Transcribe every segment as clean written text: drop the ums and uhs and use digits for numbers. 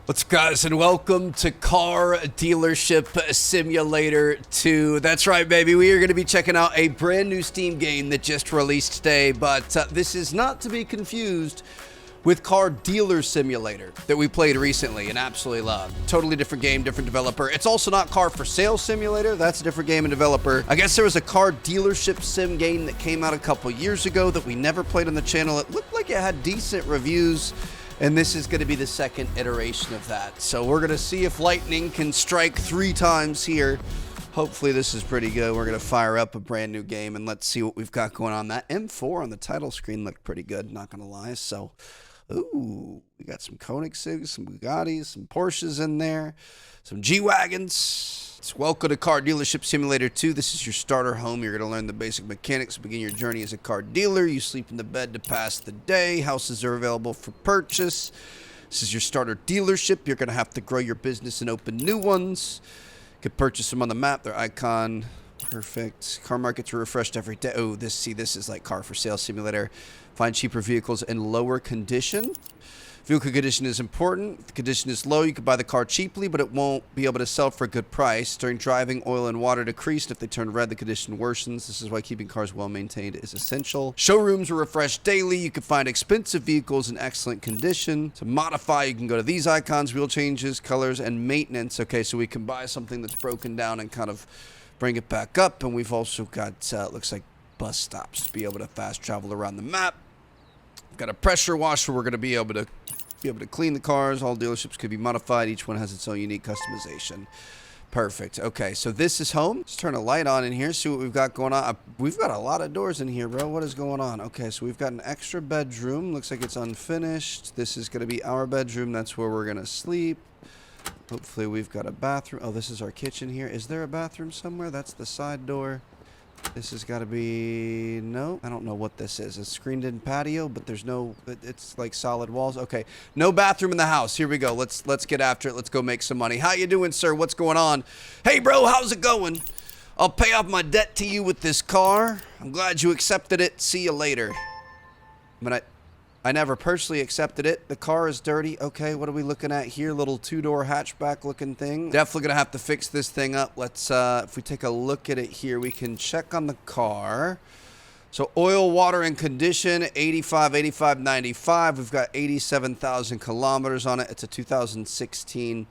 What's up, guys, and welcome to Car Dealership Simulator 2. That's right, baby. We are going to be checking out a brand new Steam game that just released today, but this is not to be confused with Car Dealer Simulator that we played recently and absolutely loved. Totally different game, different developer. It's also not Car for Sale Simulator. That's a different game and developer. I guess there was a car dealership sim game that came out a couple years ago that we never played on the channel. It looked like it had decent reviews. And this is going to be the second iteration of that. So we're going to see if lightning can strike 3 times here. Hopefully this is pretty good. We're going to fire up a brand new game and let's see what we've got going on. That M4 on the title screen looked pretty good, not going to lie. So, ooh, we got some Koenigseggs, some Bugattis, some Porsches in there, some G-Wagons. Welcome to Car Dealership Simulator 2. This is your starter home. You're going to learn the basic mechanics, begin your journey as a car dealer. You sleep in the bed to pass the day. Houses are available for purchase. This is your starter dealership. You're going to have to grow your business and open new ones. You can purchase them on the map. Their icon. Perfect. Car markets are refreshed every day. Oh, this is like Car for Sale Simulator. Find cheaper vehicles in lower condition. Vehicle condition is important. If the condition is low, you can buy the car cheaply, but it won't be able to sell for a good price. During driving, oil and water decrease. If they turn red, the condition worsens. This is why keeping cars well maintained is essential. Showrooms are refreshed daily. You can find expensive vehicles in excellent condition. To modify, you can go to these icons, wheel changes, colors, and maintenance. Okay, so we can buy something that's broken down and kind of bring it back up. And we've also got, looks like bus stops to be able to fast travel around the map. We've got a pressure washer. We're going to be able to clean the cars. All dealerships could be modified. Each one has its own unique customization. Perfect. Okay, so this is home. Let's turn a light on in here, see what we've got going on. We've got a lot of doors in here, bro. What is going on? Okay, so we've got an extra bedroom. Looks like it's unfinished. This is going to be our bedroom. That's where we're going to sleep. Hopefully we've got a bathroom. Oh, this is our kitchen here. Is there a bathroom somewhere? That's the side door. This has got to be, no, I don't know what this is. A screened-in patio, but there's no, it's like solid walls. Okay, no bathroom in the house. Here we go. Let's get after it. Let's go make some money. How you doing, sir? What's going on? Hey, bro, how's it going? I'll pay off my debt to you with this car. I'm glad you accepted it. See you later. I never personally accepted it. The car is dirty. Okay, what are we looking at here? Little 2-door hatchback looking thing. Definitely gonna have to fix this thing up. Let's, if we take a look at it here, we can check on the car. So oil, water, and condition, 85, 85, 95. We've got 87,000 kilometers on it. It's a 2016.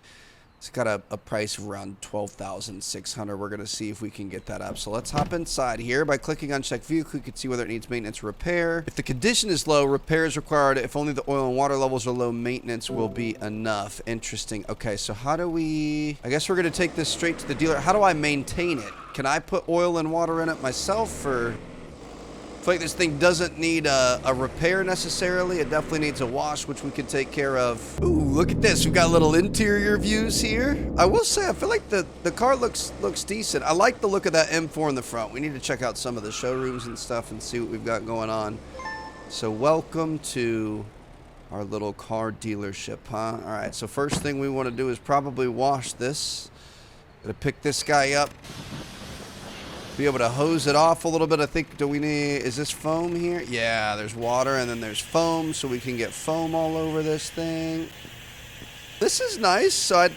It's got a price of around $12,600. We're going to see if we can get that up. So let's hop inside here. By clicking on check vehicle, you can see whether it needs maintenance or repair. If the condition is low, repair is required. If only the oil and water levels are low, maintenance will be enough. Interesting. Okay, so how do we... I guess we're going to take this straight to the dealer. How do I maintain it? Can I put oil and water in it myself, or... I feel like this thing doesn't need a repair necessarily. It definitely needs a wash, which we can take care of. Ooh, look at this. We've got little interior views here. I will say, I feel like the car looks decent. I like the look of that M4 in the front. We need to check out some of the showrooms and stuff and see what we've got going on. So welcome to our little car dealership, huh? All right, so first thing we want to do is probably wash this. Gonna pick this guy up. Be able to hose it off a little bit. I think, do we need, is this foam here? Yeah, there's water and then there's foam, so we can get foam all over this thing. This is nice. So,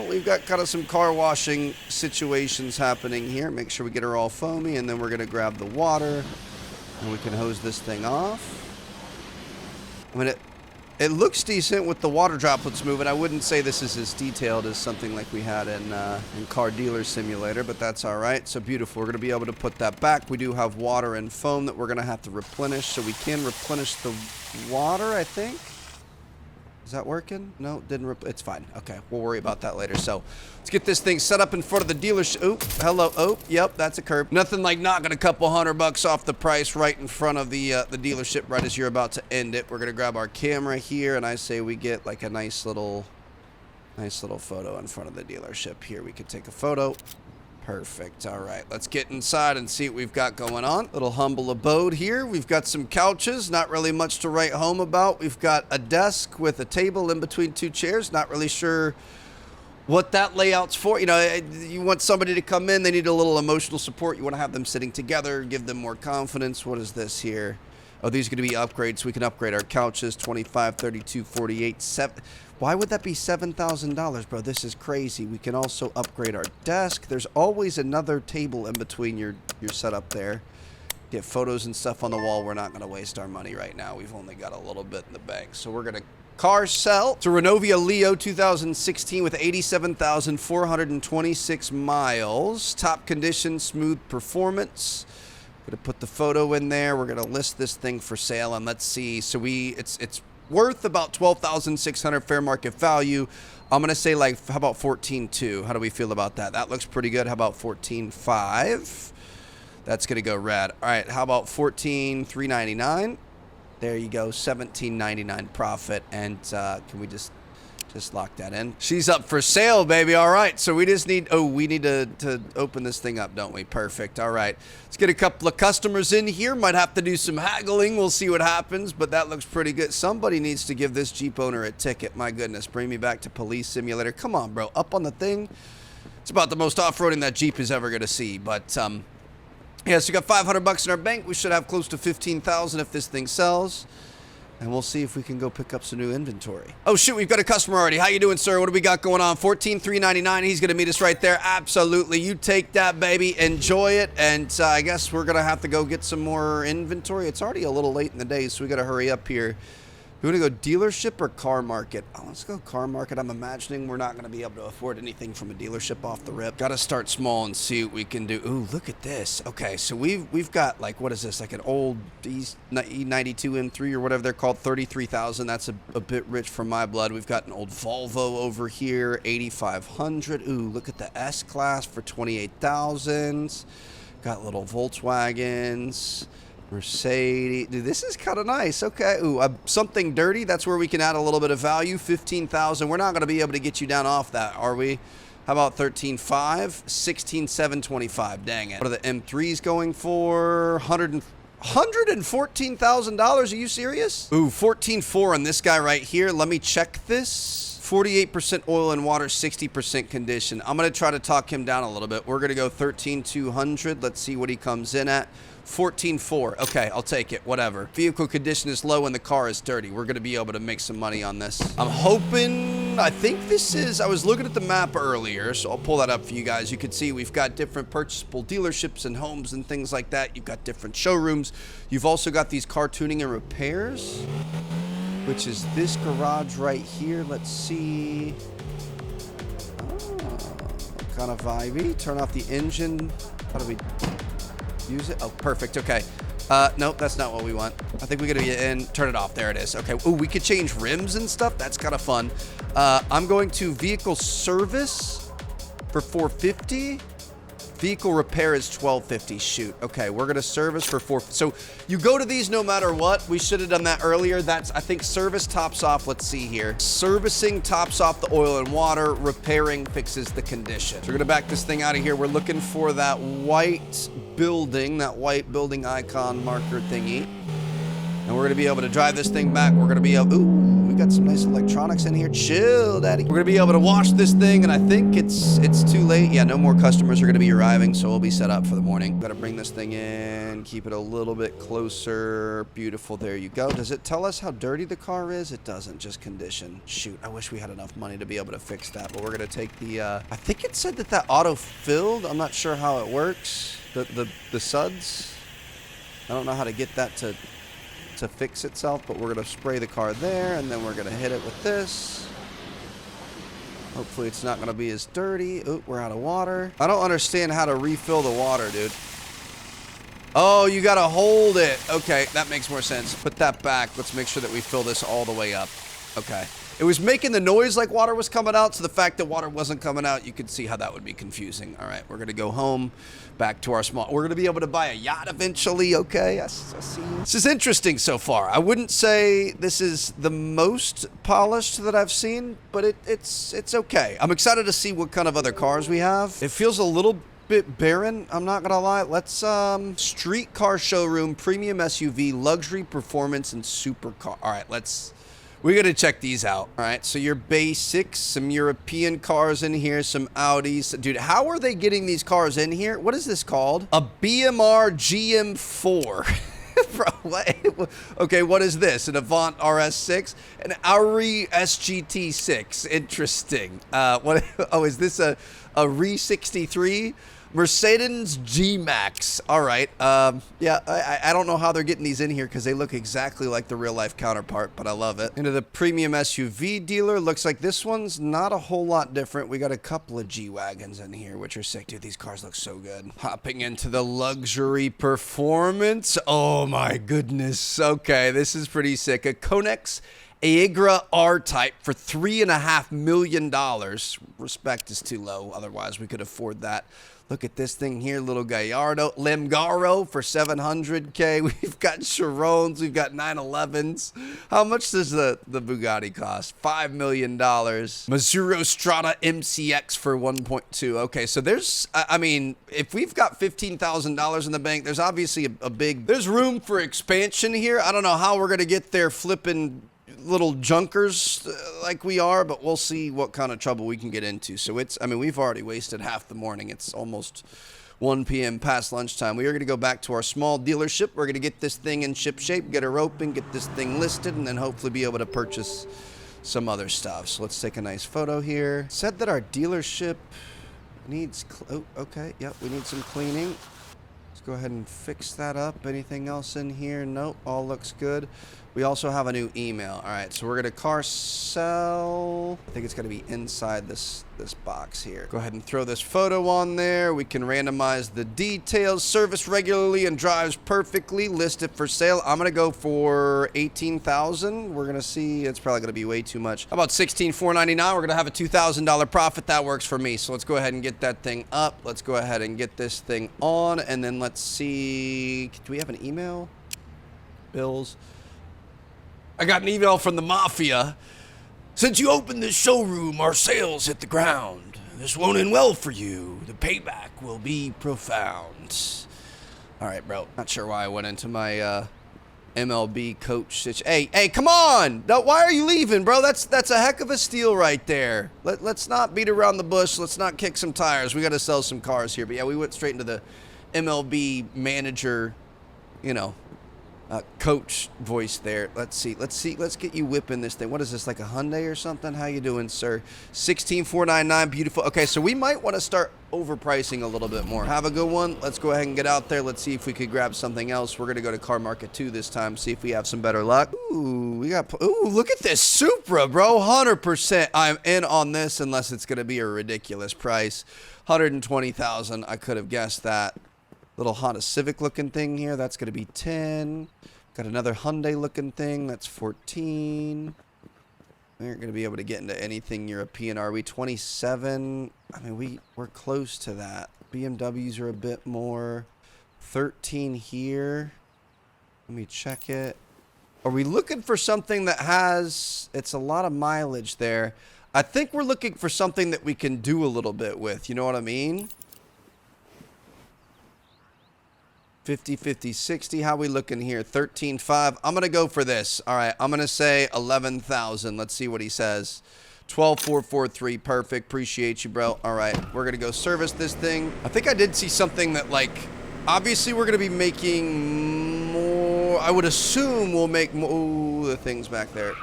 we've got kind of some car washing situations happening here. Make sure we get her all foamy, and then we're going to grab the water and we can hose this thing off. I mean, it looks decent with the water droplets moving. I wouldn't say this is as detailed as something like we had in Car Dealer Simulator, but that's all right. So beautiful. We're going to be able to put that back. We do have water and foam that we're going to have to replenish, so we can replenish the water, I think. Is that working? No, didn't. It's fine. Okay, we'll worry about that later. So let's get this thing set up in front of the dealership. Oop, hello. Oh, yep, that's a curb. Nothing like knocking a couple $100 off the price right in front of the dealership right as you're about to end it. We're gonna grab our camera here, and I say we get like a nice little photo in front of the dealership here. We could take a photo. Perfect. All right, let's get inside and see what we've got going on. Little humble abode here. We've got some couches, not really much to write home about. We've got a desk with a table in between 2 chairs. Not really sure what that layout's for. You want somebody to come in, they need a little emotional support. You want to have them sitting together, give them more confidence. What is this here? Oh, these are going to be upgrades. We can upgrade our couches, 25, 32, 48, 7. Why would that be $7,000, bro? This is crazy. We can also upgrade our desk. There's always another table in between your setup there. Get photos and stuff on the wall. We're not going to waste our money right now. We've only got a little bit in the bank. So we're going to car sell to Renovia Leo 2016 with 87,426 miles. Top condition, smooth performance. Going to put the photo in there. We're going to list this thing for sale, and let's see. So it's worth about $12,600 fair market value. I'm going to say, like, how about 14.2? How do we feel about that? That looks pretty good. How about 14.5? That's going to go red. All right, how about 14,399? There you go, 17.99 profit. And can we just lock that in? She's up for sale, baby. All right, so we just need, we need to open this thing up, don't we? Perfect. All right, let's get a couple of customers in here. Might have to do some haggling. We'll see what happens, but that looks pretty good. Somebody needs to give this Jeep owner a ticket. My goodness, bring me back to Police Simulator. Come on, bro, up on the thing. It's about the most off-roading that Jeep is ever going to see, but yeah, so we got $500 in our bank. We should have close to 15,000 if this thing sells. And we'll see if we can go pick up some new inventory. Oh, shoot, we've got a customer already. How you doing, sir? What do we got going on? 14,399. He's going to meet us right there. Absolutely. You take that, baby. Enjoy it. And I guess we're going to have to go get some more inventory. It's already a little late in the day, so we got to hurry up here. You want to go dealership or car market? Oh, let's go car market. I'm imagining we're not going to be able to afford anything from a dealership off the rip. Got to start small and see what we can do. Ooh, look at this. Okay, so we've got, like, what is this? Like an old E92 M3 or whatever they're called, 33,000. That's a bit rich for my blood. We've got an old Volvo over here, 8,500. Ooh, look at the S-Class for 28,000. Got little Volkswagens. Mercedes. Dude, this is kind of nice. Okay. Ooh, something dirty. That's where we can add a little bit of value. 15,000. We're not going to be able to get you down off that, are we? How about 13.5? 16,725. Dang it. What are the M3s going for? $114,000. Are you serious? Ooh, 14.4 on this guy right here. Let me check this. 48% oil and water, 60% condition. I'm going to try to talk him down a little bit. We're going to go 13,200. Let's see what he comes in at. 14.4. Okay, I'll take it. Whatever. Vehicle condition is low and the car is dirty. We're going to be able to make some money on this. I'm hoping... I think this is... I was looking at the map earlier, so I'll pull that up for you guys. You can see we've got different purchasable dealerships and homes and things like that. You've got different showrooms. You've also got these car tuning and repairs, which is this garage right here. Let's see. Oh, kind of vibey. Turn off the engine. How do we... use it? Oh, perfect. Okay. Nope, that's not what we want. I think we gotta get in, turn it off. There it is. Okay. Ooh, we could change rims and stuff. That's kind of fun. I'm going to vehicle service for $450. Vehicle repair is $1,250. Shoot. Okay, we're gonna service for $450. So you go to these no matter what. We should have done that earlier. That's, I think, service tops off. Let's see here. Servicing tops off the oil and water. Repairing fixes the condition. So we're gonna back this thing out of here. We're looking for that white building icon marker thingy. And we're gonna be able to drive this thing back. We're gonna be able, ooh, we got some nice electronics in here. Chill, daddy. We're gonna be able to wash this thing, and I think it's too late. Yeah, no more customers are gonna be arriving, so we'll be set up for the morning. Gotta bring this thing in, keep it a little bit closer. Beautiful, there you go. Does it tell us how dirty the car is? It doesn't, just condition. Shoot, I wish we had enough money to be able to fix that, but we're gonna take the, I think it said that auto filled. I'm not sure how it works. The suds. I don't know how to get that to fix itself, but we're going to spray the car there, and then we're going to hit it with this. Hopefully it's not going to be as dirty. Oop, we're out of water. I don't understand how to refill the water, dude. Oh, you got to hold it. Okay, that makes more sense. Put that back. Let's make sure that we fill this all the way up. Okay. It was making the noise like water was coming out, so the fact that water wasn't coming out, you could see how that would be confusing. All right, we're going to go home, back to our small... We're going to be able to buy a yacht eventually, okay? I see. This is interesting so far. I wouldn't say this is the most polished that I've seen, but it's okay. I'm excited to see what kind of other cars we have. It feels a little bit barren, I'm not gonna lie. Let's street car showroom, premium SUV, luxury performance, and supercar. All right, we gotta check these out. All right, so your basics, some European cars in here, some Audis. Dude, how are they getting these cars in here? What is this called? A BMR GM4. Bro, what? Okay, what is this? An Avant RS6? An Auri SGT6. Interesting. What? Oh, is this a Re63? Mercedes G-Max. All right. Yeah, I don't know how they're getting these in here because they look exactly like the real-life counterpart, but I love it. Into the premium SUV dealer. Looks like this one's not a whole lot different. We got a couple of G-Wagons in here, which are sick. Dude, these cars look so good. Hopping into the luxury performance. Oh, my goodness. Okay, this is pretty sick. A Konex Aegra R-Type for $3.5 million. Respect is too low. Otherwise, we could afford that. Look at this thing here, little Gallardo. Lemgaro for $700K. We've got Chirons. We've got 911s. How much does the Bugatti cost? $5 million. Mazzuro Strada MCX for 1.2. Okay, so there's, I mean, if we've got $15,000 in the bank, there's obviously a big, there's room for expansion here. I don't know how we're going to get there flipping little junkers like we are, but we'll see what kind of trouble we can get into. So it's, I mean, we've already wasted half the morning. It's almost 1 p.m. past lunchtime. We are going to go back to our small dealership. We're going to get this thing in ship shape, get her open, get this thing listed, and then hopefully be able to purchase some other stuff. So let's take a nice photo here. Said that our dealership needs, oh, okay, yep, we need some cleaning. Let's go ahead and fix that up. Anything else in here? Nope, all looks good. We also have a new email. All right, so we're gonna car sell. I think it's gonna be inside this box here. Go ahead and throw this photo on there. We can randomize the details. Service regularly and drives perfectly. List it for sale. I'm gonna go for $18,000. We're gonna see. It's probably gonna be way too much. How about $16,499? We're gonna have a $2,000 profit. That works for me. So let's go ahead and get that thing up. Let's go ahead and get this thing on, and then let's see. Do we have an email? Bills. I got an email from the Mafia. Since you opened this showroom, our sales hit the ground. This won't end well for you. The payback will be profound. All right, bro. Not sure why I went into my MLB coach situation. Hey, come on! No, why are you leaving, bro? That's a heck of a steal right there. Let's not beat around the bush. Let's not kick some tires. We got to sell some cars here. But yeah, we went straight into the MLB manager, you know, coach voice there. Let's get you whipping this thing. What is this, like a Hyundai or something? How you doing, sir? 16,499. Beautiful. Okay, so we might want to start overpricing a little bit more. Have a good one. Let's go ahead and get out there. Let's see if we could grab something else. We're gonna go to Car Market 2 this time, see if we have some better luck. Ooh, look at this Supra, bro. 100% I'm in on this, unless it's gonna be a ridiculous price. 120,000. I could have guessed that. Little Honda Civic looking thing here, that's going to be 10. Got another Hyundai looking thing, that's 14. We aren't going to be able to get into anything European, are we? 27. I mean, we're close to that. BMWs are a bit more. 13 here. Let me check it. Are we looking for something that has, it's a lot of mileage there. I think we're looking for something that we can do a little bit with, you know what I mean? 50, 50, 60. How we looking here? 13.5. I'm going to go for this. All right. I'm going to say 11,000. Let's see what he says. 12,443. Perfect. Appreciate you, bro. All right. We're going to go service this thing. I think I did see something that, like, obviously we're going to be making more. I would assume we'll make more. Ooh, the thing's back there.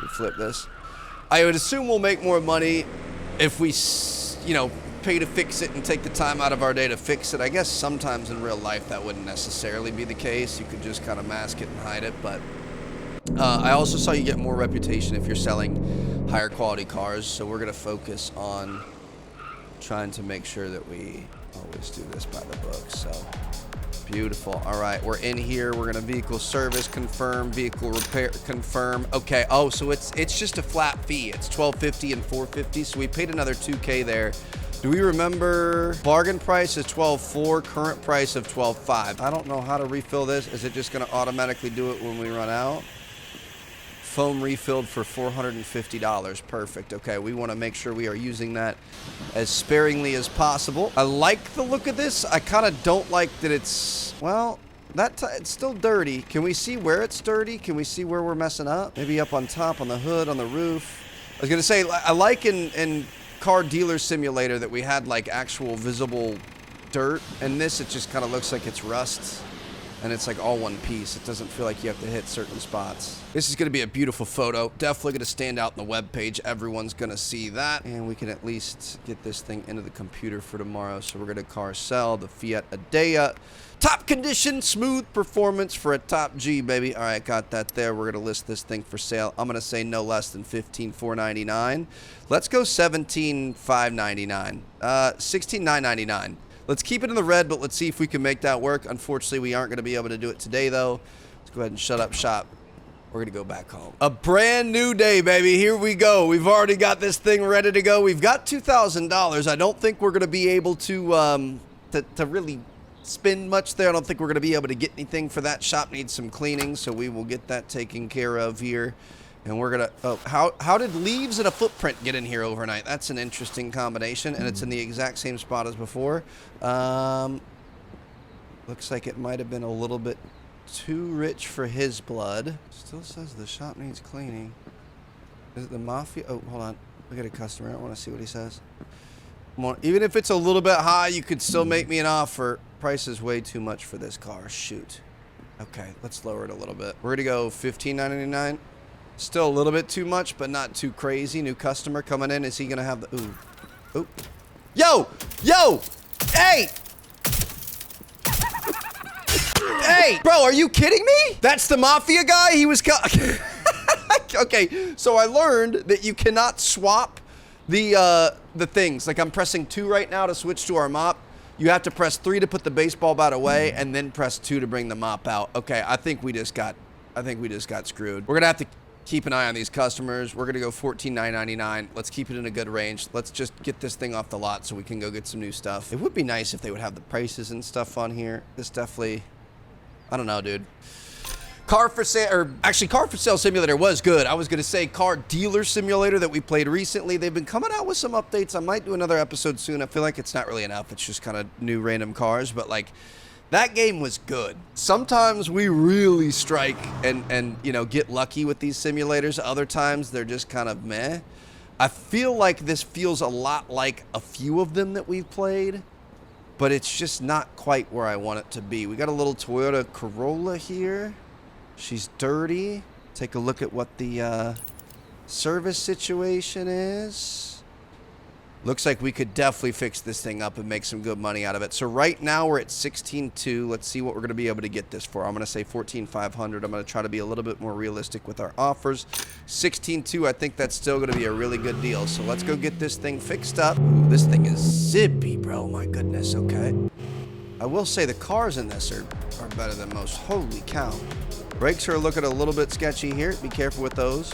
We flip this. I would assume we'll make more money if we, you know, pay to fix it and take the time out of our day to fix it. I guess sometimes in real life that wouldn't necessarily be the case. You could just kind of mask it and hide it. But I also saw you get more reputation if you're selling higher quality cars. So we're going to focus on trying to make sure that we always do this by the book. So beautiful. All right, we're in here. We're going to vehicle service confirm, vehicle repair confirm. Okay. Oh, so it's just a flat fee. It's $1,250 and $450. So we paid another $2K there. Do we remember bargain price is $12,400, current price of $12,500? I don't know how to refill this. Is it just going to automatically do it when we run out? Foam refilled for $450. Perfect. Okay, we want to make sure we are using that as sparingly as possible. I like the look of this. I kind of don't like that it's, well, it's still dirty. Can we see where it's dirty? Can we see where we're messing up? Maybe up on top, on the hood, on the roof. I was going to say, I like in Car Dealer Simulator that we had like actual visible dirt, and this it just kind of looks like it's rust. and it's like all one piece. It doesn't feel like you have to hit certain spots. This is going to be a beautiful photo. Definitely going to stand out in the web page. Everyone's going to see that, and we can at least get this thing into the computer for tomorrow. So we're going to car sell the Fiat Adea. Top condition, smooth performance for a top G, baby. All right, got that there. We're going to list this thing for sale. I'm going to say no less than $15,499. Let's go $17,599. $16,999. Let's keep it in the red, but let's see if we can make that work. Unfortunately, we aren't going to be able to do it today, though. Let's go ahead and shut up shop. We're going to go back home. A brand new day, baby. Here we go. We've already got this thing ready to go. We've got $2,000. I don't think we're going to be able to really spend much there. I don't think we're going to be able to get anything for that. Shop needs some cleaning, so we will get that taken care of here. And we're going to... Oh, how did leaves and a footprint get in here overnight? That's an interesting combination, and it's in the exact same spot as before. Looks like it might have been a little bit too rich for his blood. Still says the shop needs cleaning. Is it the Mafia? Oh, hold on. We got a customer. I want to see what he says. Even if it's a little bit high, you could still make me an offer. Price is way too much for this car. Shoot. Okay, let's lower it a little bit. We're going to go $15,999. Still a little bit too much, but not too crazy. New customer coming in. Is he going to have the... Ooh. Ooh. Yo! Yo! Hey! Hey! Bro, are you kidding me? That's the Mafia guy? He was... Okay, so I learned that you cannot swap the things. Like, I'm pressing 2 right now to switch to our mop. You have to press 3 to put the baseball bat away, and then press 2 to bring the mop out. Okay, I think we just got screwed. We're gonna have to keep an eye on these customers. We're gonna go $14,999. Let's keep it in a good range. Let's just get this thing off the lot so we can go get some new stuff. It would be nice if they would have the prices and stuff on here. This definitely, I don't know, dude. Car for sale, or actually Car for Sale Simulator was good. I was going to say Car Dealer Simulator that we played recently. They've been coming out with some updates. I might do another episode soon. I feel like it's not really enough. It's just kind of new random cars, but like that game was good. Sometimes we really strike and you know, get lucky with these simulators. Other times they're just kind of meh. I feel like this feels a lot like a few of them that we've played, but it's just not quite where I want it to be. We got a little Toyota Corolla here. She's dirty. Take a look at what the service situation is. Looks like we could definitely fix this thing up and make some good money out of it. So right now we're at 16.2. Let's see what we're going to be able to get this for. I'm going to say 14,500. I'm going to try to be a little bit more realistic with our offers. 16.2, I think that's still going to be a really good deal. So let's go get this thing fixed up. Ooh, this thing is zippy, bro. My goodness, okay. I will say the cars in this are better than most. Holy cow. Brakes are looking a little bit sketchy here. Be careful with those.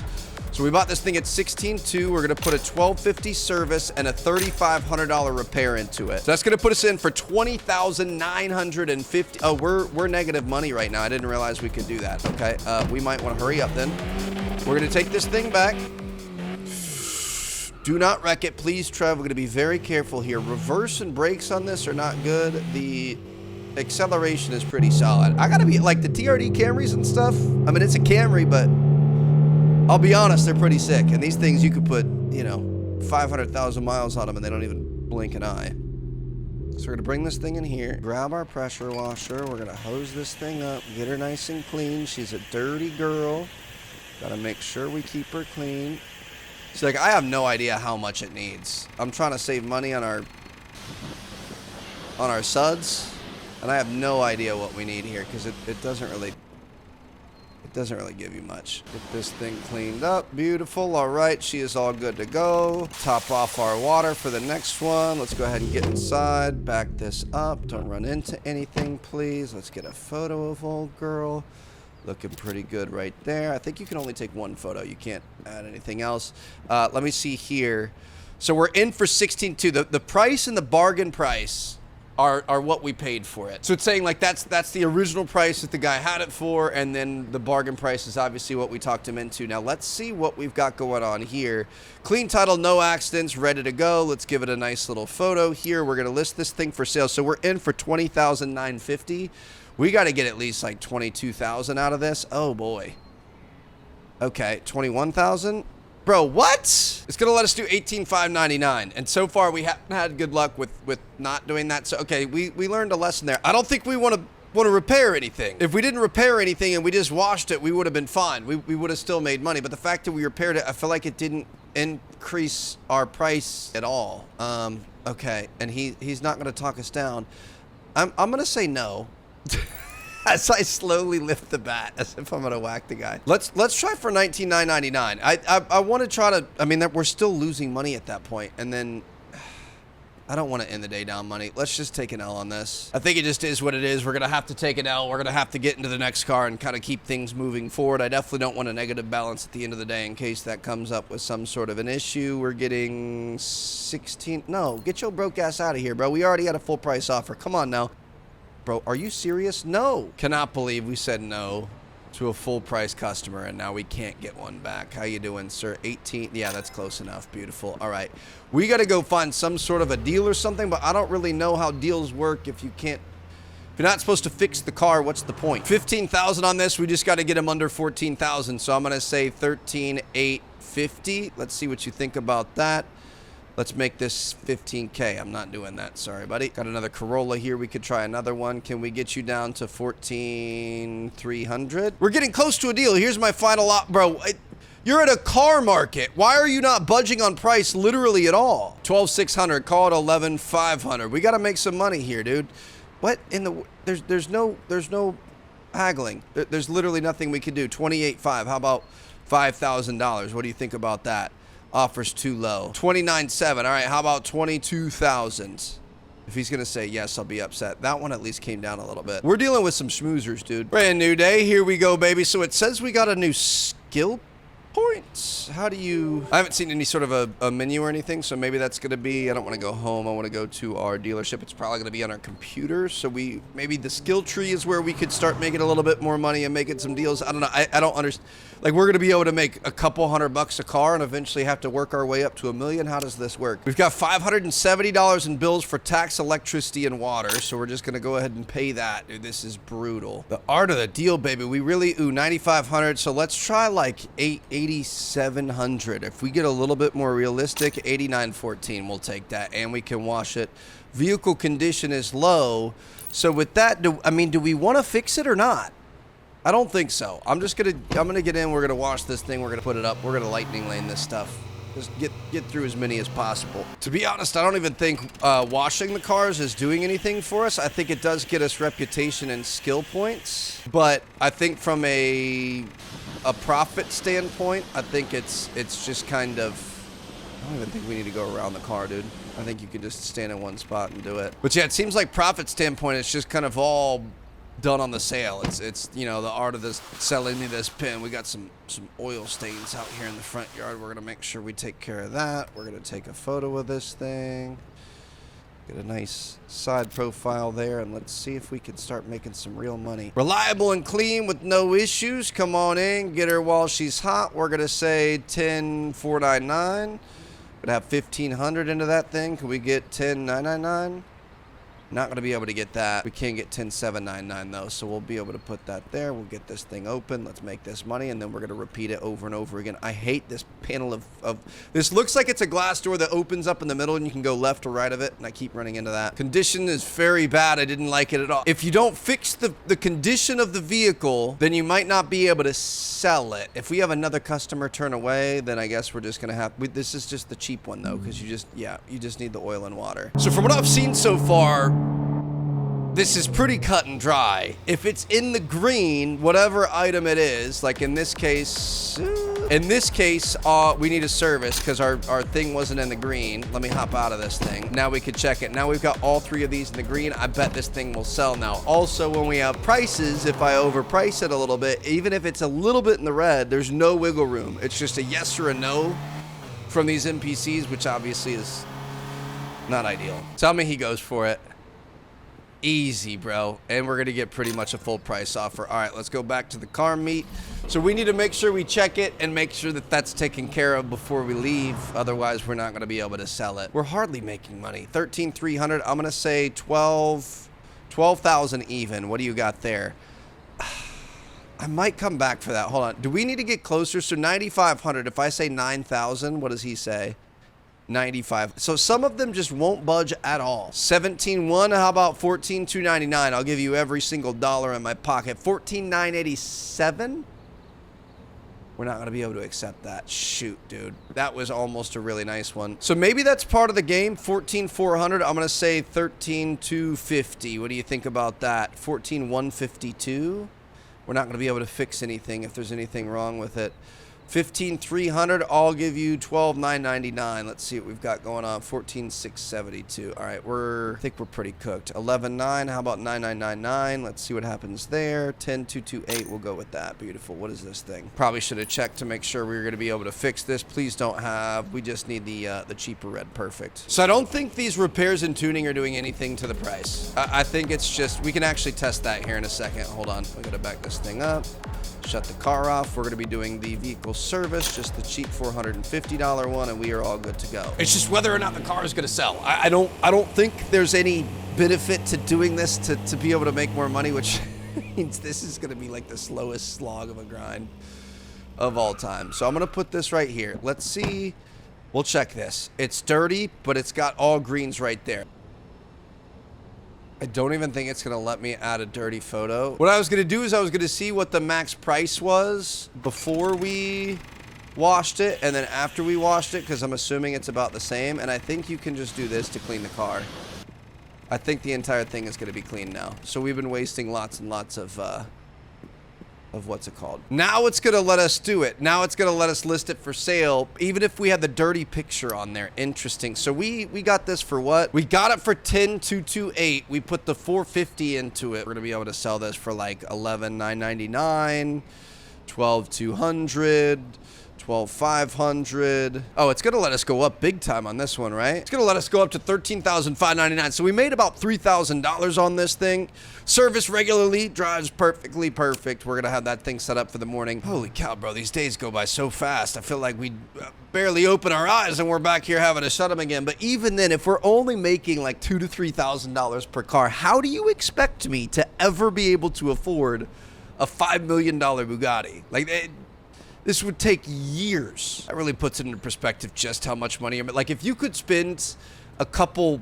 So we bought this thing at $16,200. We're going to put a $1,250 service and a $3,500 repair into it. So that's going to put us in for $20,950. Oh, we're negative money right now. I didn't realize we could do that. Okay, we might want to hurry up then. We're going to take this thing back. Do not wreck it, please, Trev. We're going to be very careful here. Reverse and brakes on this are not good. The acceleration is pretty solid. I gotta be like the TRD Camrys and stuff. I mean, it's a Camry, but I'll be honest, they're pretty sick. And these things, you could put, you know, 500,000 miles on them and they don't even blink an eye. So we're gonna bring this thing in here, grab our pressure washer. We're gonna hose this thing up, get her nice and clean. She's a dirty girl. Gotta make sure we keep her clean. So like, I have no idea how much it needs. I'm trying to save money on our suds. And I have no idea what we need here because it doesn't really give you much. Get this thing cleaned up. Beautiful. All right. She is all good to go. Top off our water for the next one. Let's go ahead and get inside. Back this up. Don't run into anything, please. Let's get a photo of old girl. Looking pretty good right there. I think you can only take one photo. You can't add anything else. Let me see here. So we're in for 16.2. The price and the bargain price are what we paid for it. So it's saying like that's the original price that the guy had it for, and then the bargain price is obviously what we talked him into. Now let's see what we've got going on here. Clean title, no accidents, ready to go. Let's give it a nice little photo here. We're gonna list this thing for sale. So we're in for $20,950. We got to get at least like 22,000 out of this. Oh boy. Okay, 21,000. Bro, what? It's gonna let us do $18,599, and so far we haven't had good luck with not doing that. So okay, we learned a lesson there. I don't think we want to want to repair anything. If we didn't repair anything and we just washed it, we would have been fine. We would have still made money. But the fact that we repaired it, I feel like it didn't increase our price at all. Okay, and he's not going to talk us down. I'm going to say no. As I slowly lift the bat, as if I'm gonna whack the guy. Let's try for $19,999. I want to try to. I mean, that we're still losing money at that point, and then I don't want to end the day down money. Let's just take an L on this. I think it just is what it is. We're gonna have to take an L. We're gonna have to get into the next car and kind of keep things moving forward. I definitely don't want a negative balance at the end of the day in case that comes up with some sort of an issue. We're getting 16. No, get your broke ass out of here, bro. We already had a full price offer. Come on now. Bro, are you serious? No. Cannot believe we said no to a full price customer and now we can't get one back. How you doing, sir? 18. Yeah, that's close enough. Beautiful. All right. We got to go find some sort of a deal or something, but I don't really know how deals work if you can't. If you're not supposed to fix the car, what's the point? 15,000 on this. We just got to get them under 14,000. So I'm going to say 13,850. Let's see what you think about that. Let's make this 15K. I'm not doing that. Sorry, buddy. Got another Corolla here. We could try another one. Can we get you down to 14,300? We're getting close to a deal. Here's my final lot. Bro, you're at a car market. Why are you not budging on price literally at all? 12,600. Call it 11,500. We got to make some money here, dude. What in the... There's no haggling. There's literally nothing we can do. 28,500. How about $5,000? What do you think about that? Offers too low. 29,700. All right, how about 22,000? If he's gonna say yes, I'll be upset. That one at least came down a little bit. We're dealing with some schmoozers, dude. Brand new day. Here we go, baby. So it says we got a new skill points. How do you... I haven't seen any sort of a menu or anything, so maybe that's gonna be... I don't want to go home. I want to go to our dealership. It's probably gonna be on our computer, so maybe the skill tree is where we could start making a little bit more money and making some deals. I don't know. I don't understand. Like, we're gonna be able to make a couple $100 a car and eventually have to work our way up to $1 million. How does this work? We've got $570 in bills for tax, electricity, and water, so we're just gonna go ahead and pay that. Dude, this is brutal. The art of the deal, baby. We really... Ooh, 9,500. So let's try like 8,700. If we get a little bit more realistic, 8,914. We'll take that, and we can wash it. Vehicle condition is low. So with that, do we want to fix it or not? I don't think so. I'm gonna get in. We're gonna wash this thing. We're gonna put it up. We're gonna lightning lane this stuff. Just get through as many as possible. To be honest, I don't even think washing the cars is doing anything for us. I think it does get us reputation and skill points, but I think from a profit standpoint, I think it's just kind of... I don't even think we need to go around the car, dude. I think you can just stand in one spot and do it. But yeah, it seems like profit standpoint, it's just kind of all done on the sale. It's you know, the art of this selling me this pin. We got some oil stains out here in the front yard. We're gonna make sure we take care of that. We're gonna take a photo of this thing. Get a nice side profile there, and let's see if we can start making some real money. Reliable and clean with no issues. Come on in, get her while she's hot. We're gonna say 10,499. Gonna have 1,500 into that thing. Can we get 10,999? Not going to be able to get that. We can get 10,799 though, so we'll be able to put that there. We'll get this thing open. Let's make this money, and then we're going to repeat it over and over again. I hate this panel of this. Looks like it's a glass door that opens up in the middle, and you can go left or right of it, and I keep running into that. Condition is very bad. I didn't like it at all. If you don't fix the condition of the vehicle, then you might not be able to sell it. If we have another customer turn away, then I guess we're just going to have... This is just the cheap one though, because you just need the oil and water. So from what I've seen so far, this is pretty cut and dry. If it's in the green, whatever item it is, like in this case, we need a service because our thing wasn't in the green. Let me hop out of this thing. Now we could check it. Now we've got all three of these in the green. I bet this thing will sell now. Also, when we have prices, if I overprice it a little bit, even if it's a little bit in the red, there's no wiggle room. It's just a yes or a no from these NPCs, which obviously is not ideal. Tell me he goes for it. Easy, bro. And we're gonna get pretty much a full price offer. All right, let's go back to the car meet. So we need to make sure we check it and make sure that that's taken care of before we leave. Otherwise, we're not gonna be able to sell it. We're hardly making money. 13,300. I'm gonna say 12,000 even. What do you got there? I might come back for that. Hold on. Do we need to get closer? So 9,500. If I say 9,000, what does he say? 95. So some of them just won't budge at all. 17.1, how about 14,299? I'll give you every single dollar in my pocket. 14,987? We're not going to be able to accept that. Shoot, dude. That was almost a really nice one. So maybe that's part of the game. 14,400. I'm going to say 13,250. What do you think about that? 14,152. We're not going to be able to fix anything if there's anything wrong with it. 15,300. I'll give you 12,999. Let's see what we've got going on. 14,672. All right, I think we're pretty cooked. 11,900. How about 9,999? Let's see what happens there. 10,228. We'll go with that. Beautiful. What is this thing? Probably should have checked to make sure we were going to be able to fix this. Please don't have. We just need the cheaper red. Perfect. So I don't think these repairs and tuning are doing anything to the price. I think it's just, we can actually test that here in a second. Hold on. We got to back this thing up. Shut the car off. We're going to be doing the vehicle service, just the cheap $450 one, and we are all good to go. It's just whether or not the car is going to sell. I don't think there's any benefit to doing this to be able to make more money, which means this is going to be like the slowest slog of a grind of all time. So I'm going to put this right here. Let's see. We'll check this. It's dirty, but it's got all greens right there. I don't even think it's going to let me add a dirty photo. What I was going to do is I was going to see what the max price was before we washed it and then after we washed it, because I'm assuming it's about the same. And I think you can just do this to clean the car. I think the entire thing is going to be clean now. So we've been wasting lots and lots of what's it called. Now it's going to let us do it. Now it's going to let us list it for sale, even if we had the dirty picture on there. Interesting. So we got this for what? We got it for 10,228. We put the 450 into it. We're going to be able to sell this for like 11,999, 12,200, 12,500. Oh, it's going to let us go up big time on this one, right? It's going to let us go up to 13,599. So we made about $3,000 on this thing. Service regularly, drives perfectly perfect. We're going to have that thing set up for the morning. Holy cow, bro. These days go by so fast. I feel like we barely open our eyes and we're back here having to shut them again. But even then, if we're only making like $2,000 to $3,000 per car, how do you expect me to ever be able to afford a $5 million Bugatti? This would take years. That really puts it into perspective just how much money. Like, if you could spend a couple,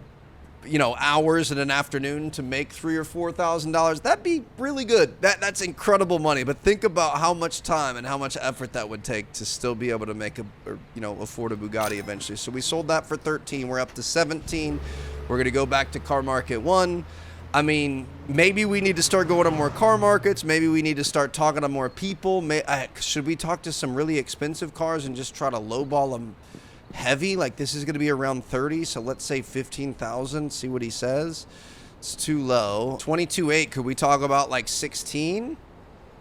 hours in an afternoon to make $3,000 or $4,000, that'd be really good. That's incredible money. But think about how much time and how much effort that would take to still be able to make afford a Bugatti eventually. So we sold that for 13. We're up to 17. We're gonna go back to Car Market 1. I mean, maybe we need to start going to more car markets. Maybe we need to start talking to more people. Should we talk to some really expensive cars and just try to lowball them heavy? Like, this is going to be around 30, so let's say 15,000. See what he says. It's too low. 22.8. Could we talk about like 16?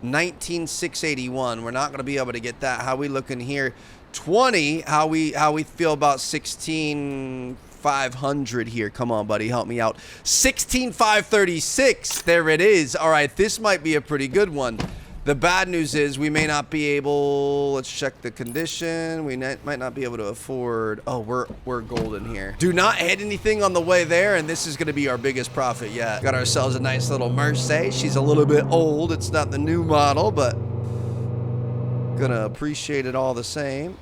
19,681. We're not going to be able to get that. How we looking here? 20. How we feel about 16,500 here? Come on, buddy, help me out. 16,536. There it is. All right, this might be a pretty good one. The bad news is we may not be able. Let's check the condition. We might not be able to afford. Oh, we're golden here. Do not hit anything on the way there, and this is going to be our biggest profit yet. Got ourselves a nice little Mercedes. She's a little bit old. It's not the new model, but gonna appreciate it all the same.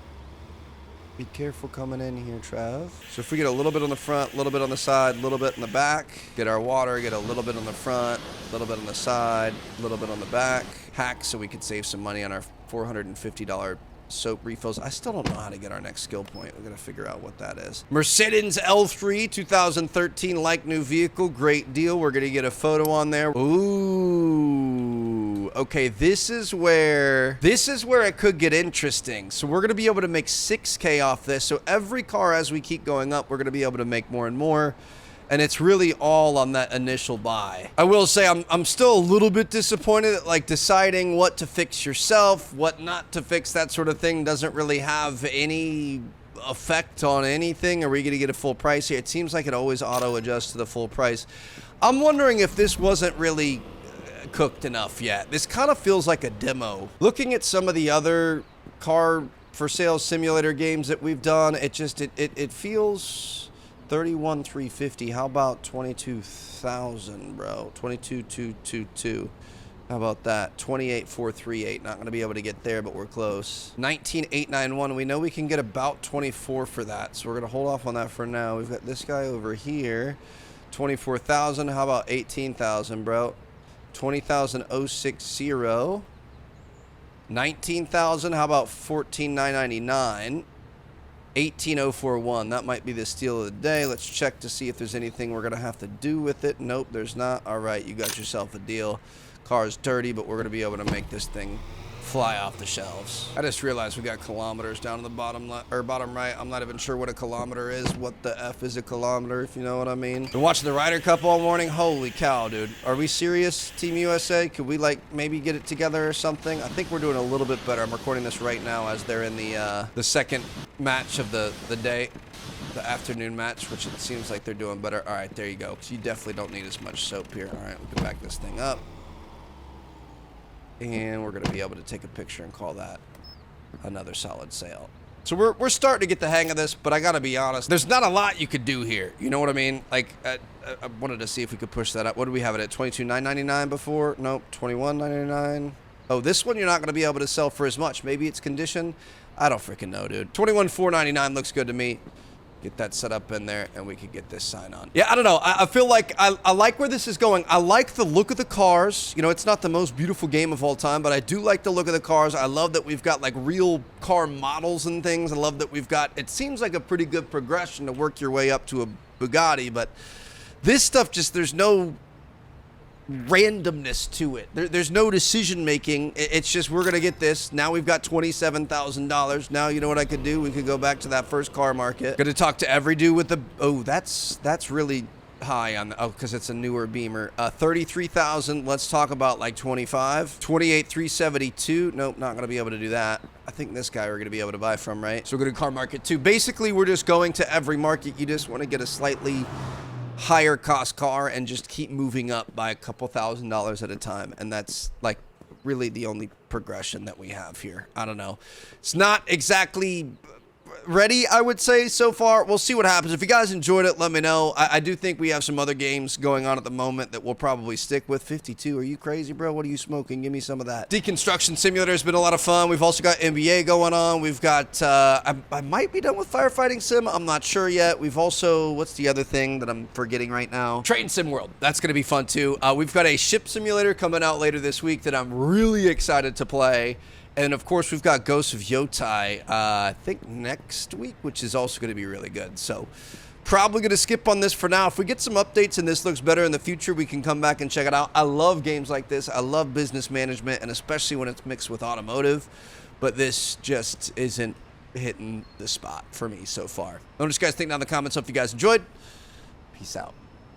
Be careful coming in here, Trav. So if we get a little bit on the front, a little bit on the side, a little bit in the back, get our water, get a little bit on the front, a little bit on the side, a little bit on the back. Hack so we could save some money on our $450 soap refills. I still don't know how to get our next skill point. We're gonna figure out what that is. Mercedes L3 2013, like new vehicle, great deal. We're gonna get a photo on there. Ooh, okay, this is where it could get interesting. So we're gonna be able to make 6K off this. So every car as we keep going up, we're gonna be able to make more and more. And it's really all on that initial buy. I will say I'm still a little bit disappointed that, like, deciding what to fix yourself, what not to fix, that sort of thing doesn't really have any effect on anything. Are we going to get a full price here? It seems like it always auto adjusts to the full price. I'm wondering if this wasn't really cooked enough yet. This kind of feels like a demo. Looking at some of the other car for sale simulator games that we've done, it feels 31,350. How about 22,000, bro? 22,222. How about that? 28,438. Not going to be able to get there, but we're close. 19,891. We know we can get about 24 for that, so we're going to hold off on that for now. We've got this guy over here. 24,000. How about 18,000, bro? 20,060. 19,000. How about 14,999? 18,041. That might be the steal of the day. Let's check to see if there's anything we're going to have to do with it. Nope, there's not. All right, you got yourself a deal. Car's dirty, but we're going to be able to make this thing fly off the shelves. I just realized we got kilometers down in the bottom bottom right. I'm not even sure what a kilometer is. What the F is a kilometer, if you know what I mean? Been watching the Ryder Cup all morning. Holy cow, dude. Are we serious, Team USA? Could we, like, maybe get it together or something? I think we're doing a little bit better. I'm recording this right now as they're in the second match of the day. The afternoon match, which it seems like they're doing better. All right, there you go. So you definitely don't need as much soap here. All right, we can back this thing up. And we're going to be able to take a picture and call that another solid sale. So we're starting to get the hang of this, but I got to be honest, there's not a lot you could do here. You know what I mean? Like, I wanted to see if we could push that up. What do we have it at? 22,999 before? Nope, 21,999. Oh, this one you're not going to be able to sell for as much. Maybe it's condition. I don't freaking know, dude. 21,499 looks good to me. Get that set up in there, and we could get this sign on. Yeah, I don't know. I feel like I like where this is going. I like the look of the cars. You know, it's not the most beautiful game of all time, but I do like the look of the cars. I love that we've got, like, real car models and things. I love that we've got, it seems like a pretty good progression to work your way up to a Bugatti, but this stuff just, there's no randomness to it. There's no decision making. It's just, we're gonna get this. Now we've got $27,000. Now you know what I could do? We could go back to that first car market. Gonna talk to every dude with the, oh, that's really high on the, oh, because it's a newer Beamer. 33,000. Let's talk about like 25. 28,372. Nope, not gonna be able to do that. I think this guy we're gonna be able to buy from, right? So we're gonna car market too. Basically, we're just going to every market. You just want to get a slightly higher cost car and just keep moving up by a couple $1,000s at a time, and that's like really the only progression that we have here. I don't know, it's not exactly ready, I would say, so far. We'll see what happens. If you guys enjoyed it, let me know. I do think we have some other games going on at the moment that we'll probably stick with. 52, are you crazy, bro? What are you smoking? Give me some of that. Deconstruction Simulator has been a lot of fun. We've also got NBA going on. We've got, I might be done with Firefighting Sim. I'm not sure yet. We've also, what's the other thing that I'm forgetting right now? Train Sim World. That's going to be fun, too. We've got a ship simulator coming out later this week that I'm really excited to play. And, of course, we've got Ghosts of Yotai, I think, next week, which is also going to be really good. So, probably going to skip on this for now. If we get some updates and this looks better in the future, we can come back and check it out. I love games like this. I love business management, and especially when it's mixed with automotive. But this just isn't hitting the spot for me so far. Let me know what you guys think down in the comments. Hope you guys enjoyed. Peace out.